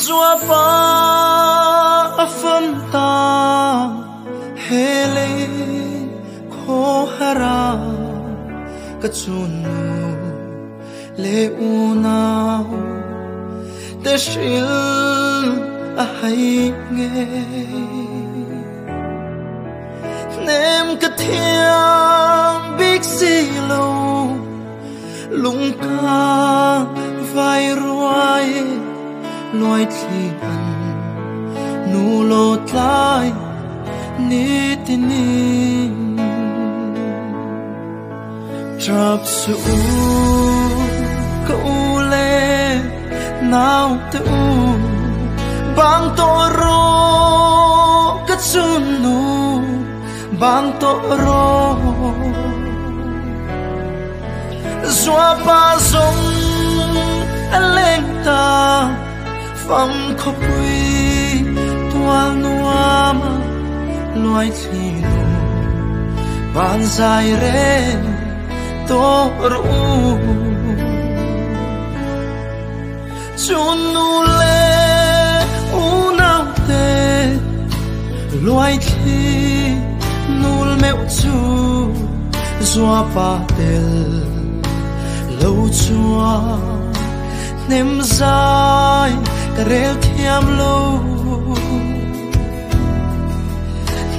zua pa afam ta hele ko hara ka chunu le unao te shil a hai nge nem ka thiam big silo lung ka vai ruai loi thi an nu lo tlai ni tinin trap su ka ule nau tu bang to ro ka chunu bang to ro zua pa zong aleng ta pham kho pui tual nuama loi thi nu ban zai re to ru chunu le unau te loi thi nul meu chu zua pa tel lo chua nem zai ka rel thiam lo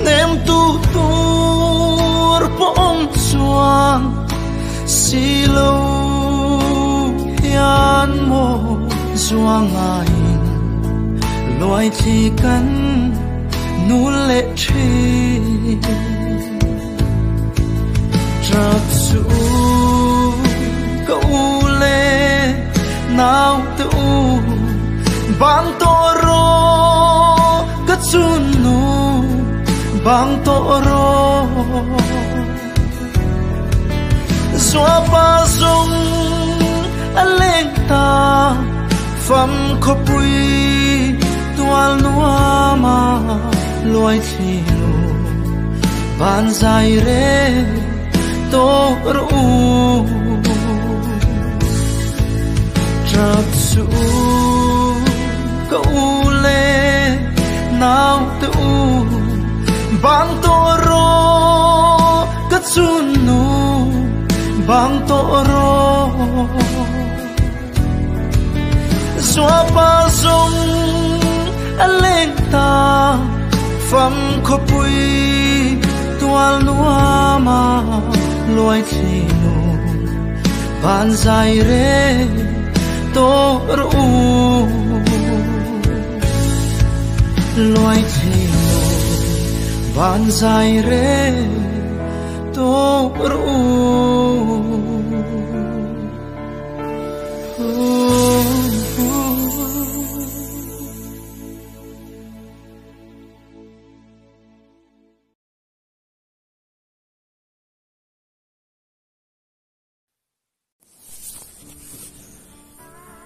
nem tu tur po om chuan si lo hian mo zuangain loi thi kan nu le thi trap su ka ule nau tu bang to ro ka chunu bang to ro zua pa zong aleng ta pham kho pui tual nuama loi thi nu ban zai re to ru trap su ka ule nau tu bang to ro ka chunu bang to ro zua pa zong aleng ta pham kho pui tual nuama loi thi nu ban zai re to ru loi thi nu ban zai re to ru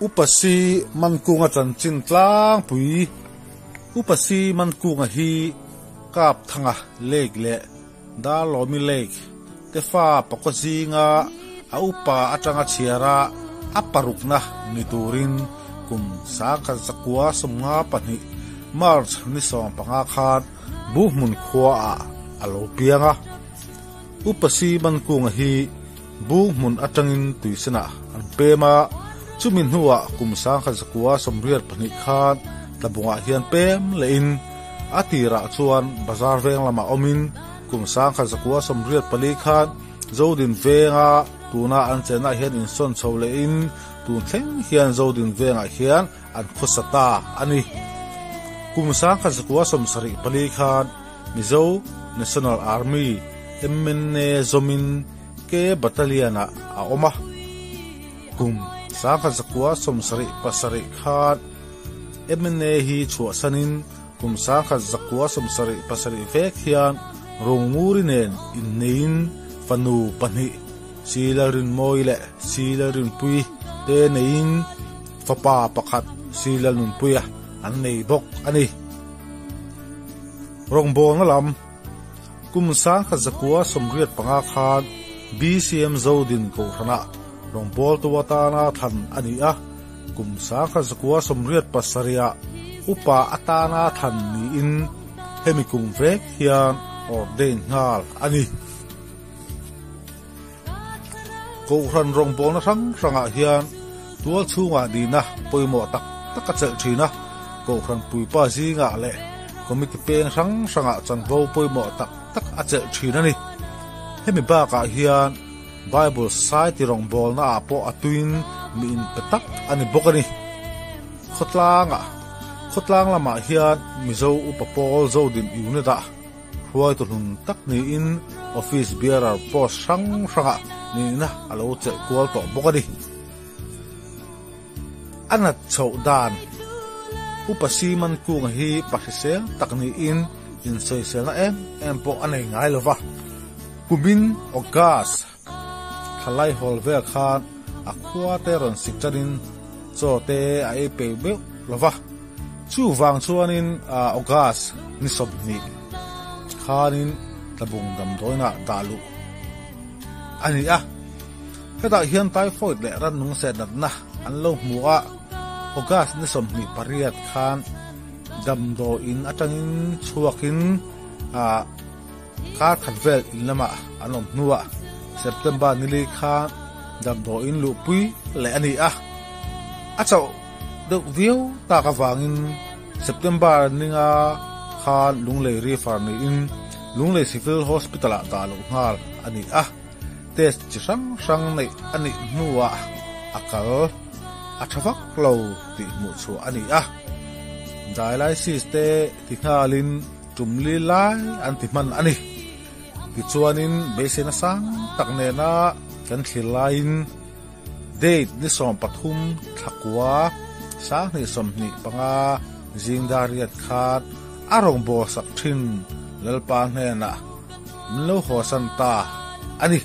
upasi man kunga chan chin tlang pui upasi man kunga hi kap thanga lek le da lomi lek te fa pako zinga a upa atanga chiara aparukna niturin kum sa kha zakwa somnga pani march ni som panga khat buhmun khwa a alo pianga upasi man kunga hi buhmun atangin tuisana an pema chumin huwa kumsang kha zakwa somriat pani khat tabunga hian pem lein atira chuan bazar veng lama omin kumsang kha zakwa somriat pali khat zodin venga tuna an chena hian in son chole in tun thleng hian zodin venga hian an khosata ani kumsang kha zakwa somsari pali khat mizo national army MNA zomin ke bataliana a oma kum sakha zakwa somsari pasari khat MNA hi chua sanin kum sakha zakwa somsari pasari vek hian ronguri nen innein fanu pani silarin moile silarin pui te nein fapa pakhat silalun puya an nei bok ani rongbon lam kum sakha zakwa somriat panga khat BCM zodin ko hana rongbol to watana than ani a kum sakha zakwa somriat pasaria upa atana than ni in hemi kung vek hian ordain ngal ani ko ran rong bol na sang sanga hian tual chunga di na poimo tak taka chel thina ko ran pui pa zinga le komiti pen sang sanga chan bo poimo tak tak a chel thina ni hemi ba ka hian Bible site rong bol na apo atuin mi in petak ani bokani khotlang lama hian mizo upapol zo din iune da huai to hun tak ni in office bearer post sang sanga ni na alo che kwal to bokani anat chau dan upasi man ku hi pakisel takni in soisel na em po anei ngai lova kumin ogas khalai holvel khan akwa te ron sikcharin chote ai pebe lova chu wang chuanin ogas ni sobni khanin tabung dam doina dalu ani heta hian typhoid le ran nung se dat na an lo muwa ogas ni somni pariat khan dam do in atangin chuakin ka khatvel in lama anom nuwa September nili kha dam do in lu pui le ani achau dok view ta ka wangin September ninga kha lunglei river ni in lunglei civil hospital ta lo ngal ani test chi sang nei ani nuwa akal athawak lo ti mu chu ani dialysis te tikhalin tumli lai anti man ani ti chuanin besena sang takne na kan thilain date ni som pathum thakwa sa ni som ni panga jingdariat khat arong bo sak thin lalpa hne na mlo ho san ta ani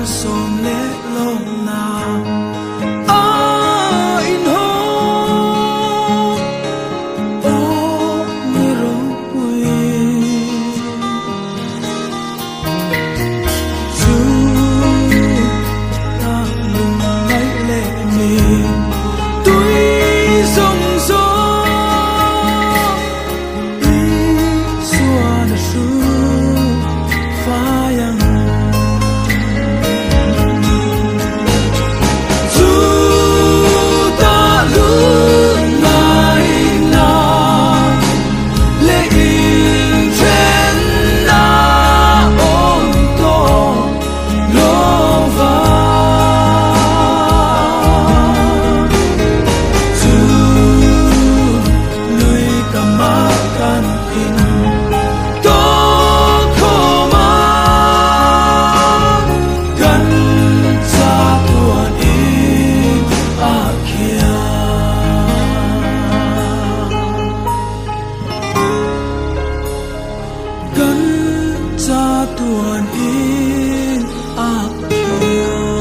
som le lo na in ho o ni ro pui chu ta lung ngai le mi tui song so i xua na su fa yang tuan in akia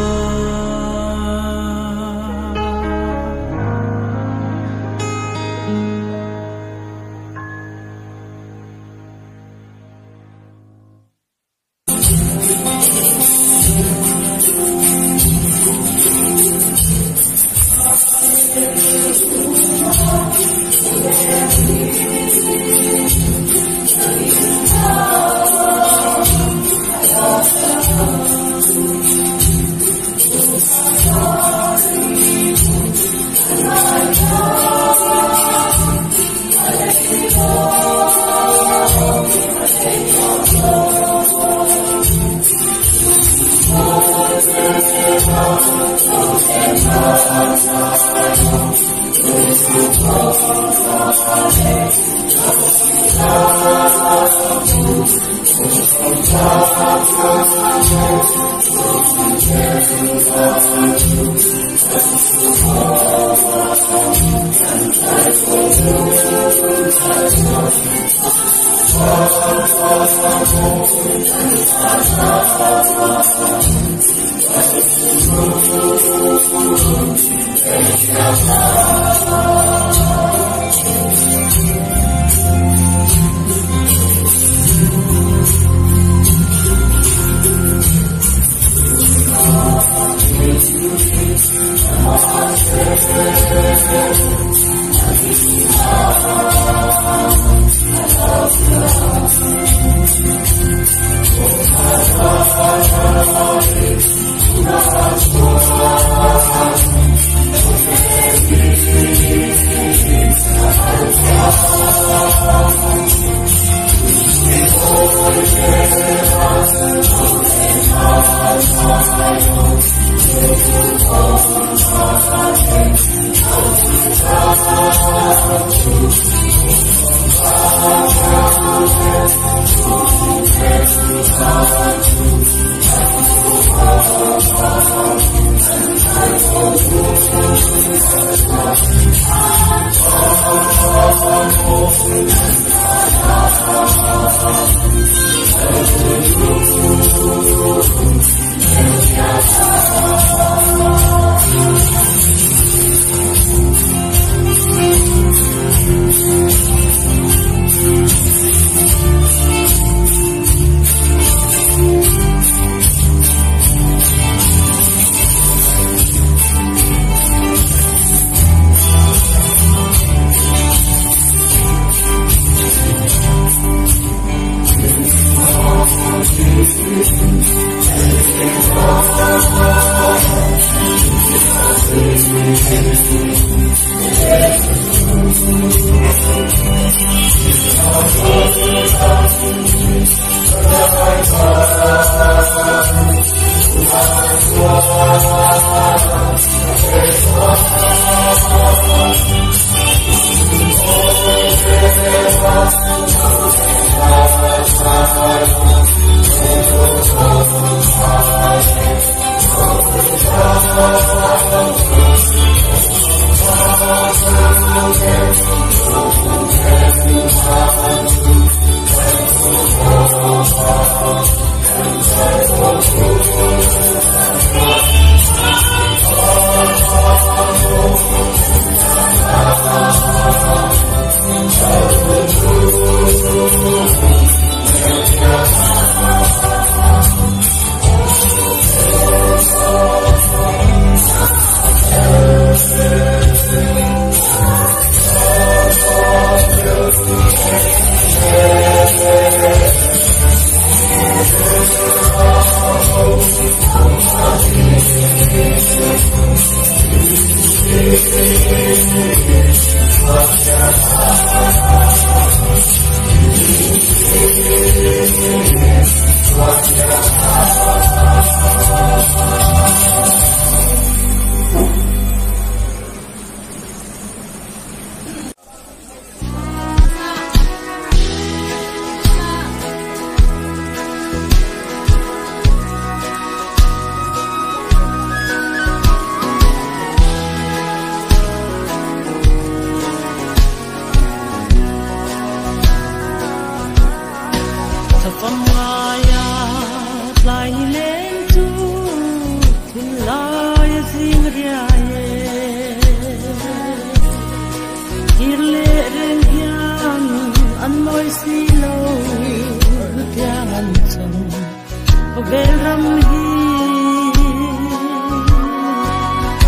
về râm hi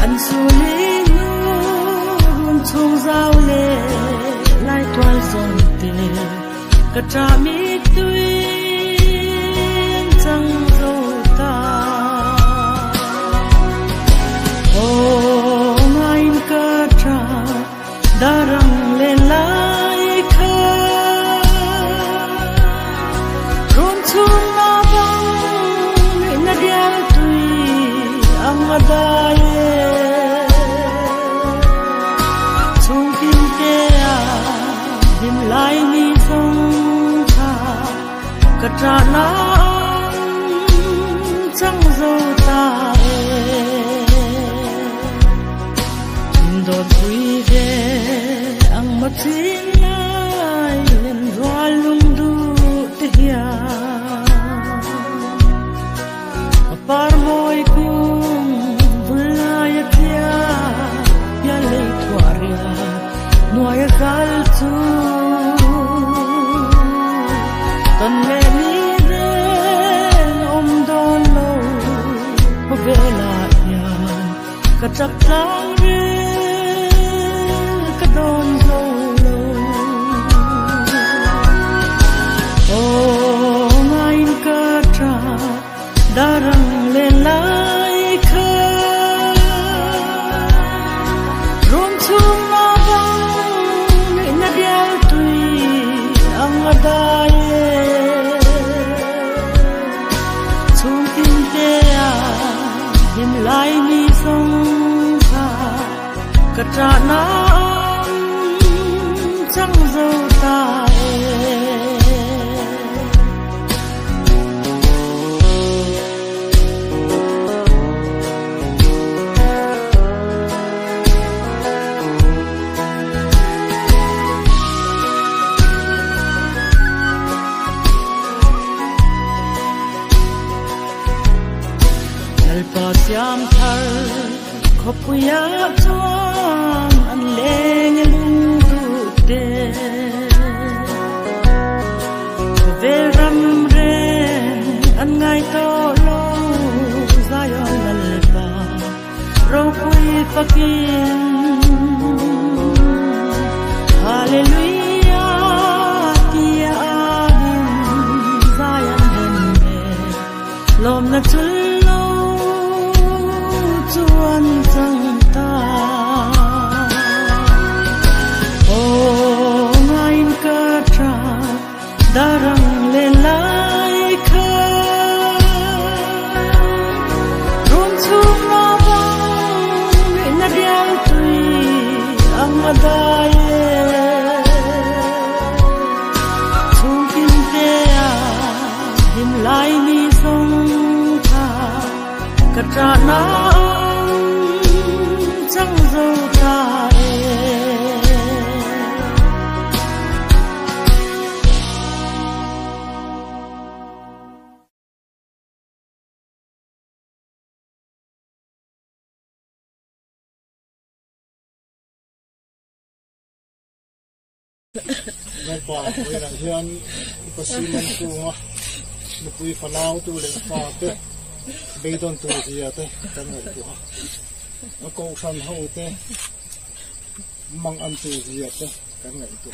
anh suy luôn chung giao lệ lại toan dòng tiền cả cha mi tuyên chẳng dâu ta ô ngay cả cha darang lên lại khơi run chung na bang na dia tui amadaye chung kim te a dim lai ni song tha katra na chẳng dâu ta đồn vui về ang mất tin lại lên hoa lung du tia par môi cung vulai tia ya le tuaria noa gal tu tan me ni de om don lo vela ya ka chak lang don dolo oh ngain katra darang le lai kha ron chung na bang na dia tui ang adaye chung kim te a dim lai ni song tha katra na chẳng dâu ta lalpa siam thar khopuya chuan an leng về râm ren ăn ngày to lo Zion lalpa rong pui pakin Hallelujah tia amin Zion hemme lom na tullo chuan chang ta darang le lai kha run chung na bang na dia tui amadaye chung kim te a dim lai ni song tha katra na chẳng dâu ta Ngay qua với là hiện pasiman tu nga nupui fanau tu le fa te beidon tu zia te kan ngai tu a ko san ho te mang an tu zia te kan ngai tu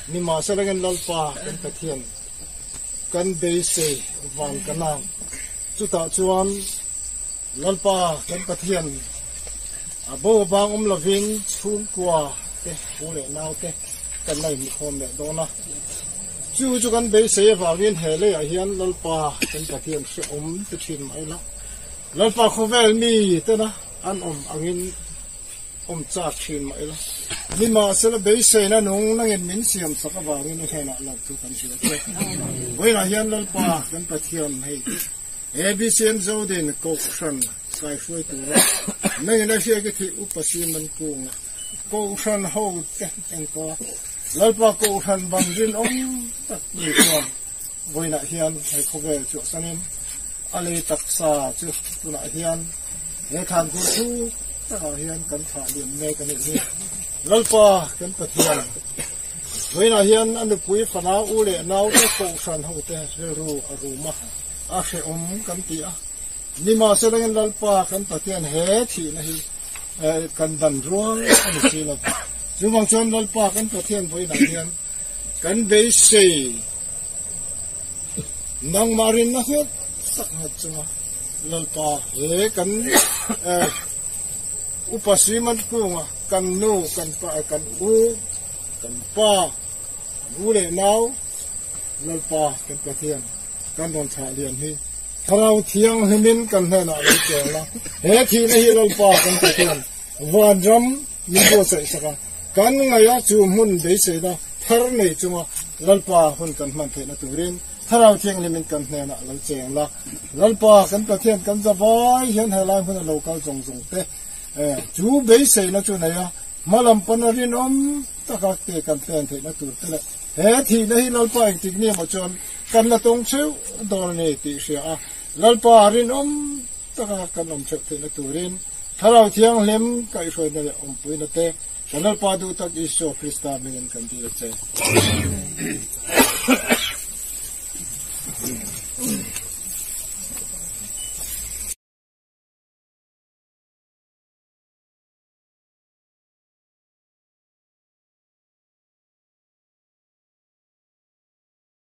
ni ma sa langan lalpa kan pathian kan be se van kanang chu ta chuan lalpa kan pathian abo bang lovin chhun kwa te ule nau te kan nei mi khom le dona chu kan be se wangin hele a hian lalpa kan pathian se te thin mai la lalpa khovel mi te na an angin cha thin mai la ni ma sela be se na nong nangin min siam saka wangin he na la tu kan sila te wei na hian lalpa kan pathian hei abcn zodin ko khan sai foi tu ra nei na hia ke thi upasiman kung ko khan ho te en ko lalpa ko khan bangin tak ni ko boina hian hai khovel chu sanin ale taksa chu tuna hian he khan ku chu ta hian kan tha lim me kan ni lalpa kan pathian boina hian an pui fana ule nau te ko khan ho te ru aruma sẽ kan ti a ni ma se lang lalpa kan pathian he thi na hi kan dan ruang ani chi la zumang chon lalpa kan pathian voi na hian kan be se nang marin na het sak hat chunga lalpa he kan upasiman kunga kan nu kan pa kan u kan pa u le nau lalpa kan pathian kan don tha lian hi tharau thiang himin kan hena le chela he thi na hi lalpa kan pathian van ram ni bo sai saka kan ngaya chu mun be se da thar nei chunga lalpa hun kan man the na turin tharau thiang himin kan hena le chela lalpa kan pathian kan zawai hian helai hun local jong jong te chú bế xe nó chú này à mà làm phần ở bên tất cả cái cần tiền thì nó tụt thế này thì đây là phải thì nhiều mà chọn cần là tông xíu đồ này thì sẽ là phải bên tất cả cần ông chọn thì nó tụt lên thà là thiang lem cái số này ông bui nó thế cho nên phảiดูtất Isu Krista mình cần đi được chứ